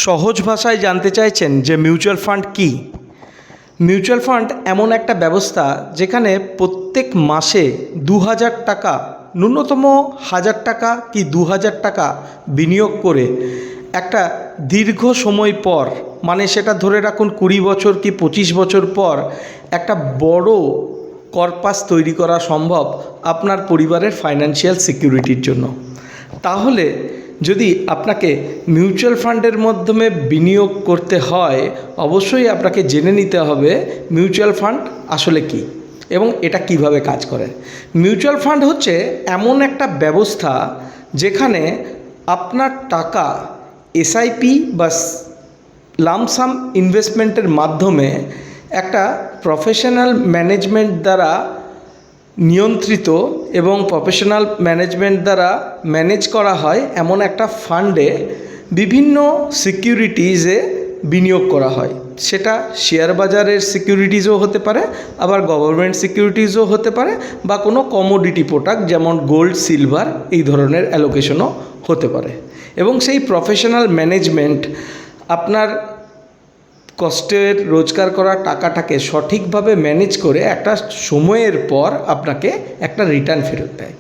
সহজ ভাষায় জানতে চাইছেন যে মিউচুয়াল ফান্ড কী। মিউচুয়াল ফান্ড এমন একটা ব্যবস্থা যেখানে প্রত্যেক মাসে ২০০০ টাকা, ন্যূনতম ১০০০ টাকা কি ২০০০ টাকা বিনিয়োগ করে একটা দীর্ঘ সময় পর, মানে সেটা ধরে রাখুন ২০ বছর কি ২৫ বছর পর একটা বড় কর্পাস তৈরি করা সম্ভব আপনার পরিবারের ফাইন্যান্সিয়াল সিকিউরিটির জন্য। তাহলে যদি আপনাকে মিউচুয়াল ফান্ডের মাধ্যমে বিনিয়োগ করতে হয়, অবশ্যই আপনাকে জেনে নিতে হবে মিউচুয়াল ফান্ড আসলে কী এবং এটা কিভাবে কাজ করে। মিউচুয়াল ফান্ড হচ্ছে এমন একটা ব্যবস্থা যেখানে আপনার টাকা এসআইপি বা লামসাম ইনভেস্টমেন্টের মাধ্যমে একটা প্রফেশনাল ম্যানেজমেন্ট দ্বারা নিয়ন্ত্রিত এবং প্রফেশনাল ম্যানেজমেন্ট দ্বারা ম্যানেজ করা হয় এমন একটা ফান্ডে বিভিন্ন সিকিউরিটিজে বিনিয়োগ করা হয়। সেটা শেয়ার বাজারের সিকিউরিটিজও হতে পারে, আবার গভর্নমেন্ট সিকিউরিটিজও হতে পারে, বা কোনো কমোডিটি প্রোডাক্ট যেমন গোল্ড, সিলভার এই ধরনের অ্যালোকেশনও হতে পারে। এবং সেই প্রফেশনাল ম্যানেজমেন্ট আপনার কষ্টের রোজগার করা টাকাটাকে সঠিকভাবে ম্যানেজ করে একটা সময়ের পর আপনাকে একটা রিটার্ন ফেরত দেয়।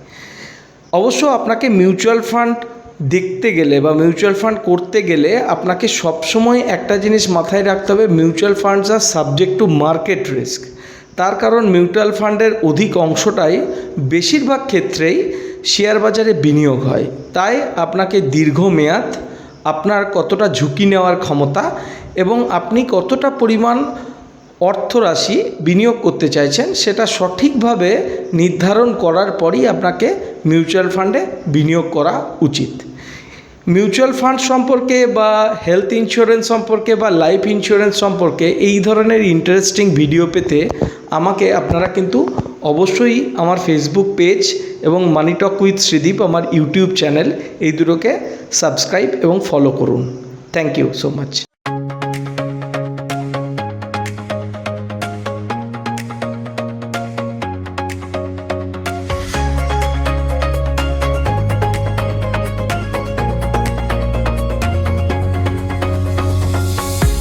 অবশ্য আপনাকে মিউচুয়াল ফান্ড দেখতে গেলে বা মিউচুয়াল ফান্ড করতে গেলে আপনাকে সবসময় একটা জিনিস মাথায় রাখতে হবে, mutual funds are subject to market risk. তার কারণ মিউচুয়াল ফান্ডের অধিক অংশটাই বেশিরভাগ ক্ষেত্রেই শেয়ার বাজারে বিনিয়োগ হয়। তাই আপনাকে দীর্ঘমেয়াদ, আপনার কতটা ঝুঁকি নেওয়ার ক্ষমতা এবং আপনি কতটা পরিমাণ অর্থরাশি বিনিয়োগ করতে চাইছেন সেটা সঠিকভাবে নির্ধারণ করার পরই আপনাকে মিউচুয়াল ফান্ডে বিনিয়োগ করা উচিত। মিউচুয়াল ফান্ড সম্পর্কে বা হেলথ ইন্স্যুরেন্স সম্পর্কে বা লাইফ ইন্স্যুরেন্স সম্পর্কে এই ধরনের ইন্টারেস্টিং ভিডিও পেতে আমাকে আপনারা কিন্তু অবশ্যই আমার ফেসবুক পেজ এবং মানি টক উইথ শ্রীদীপ আমার ইউটিউব চ্যানেল এই দুটোকে সাবস্ক্রাইব এবং ফলো করুন। Thank you so much.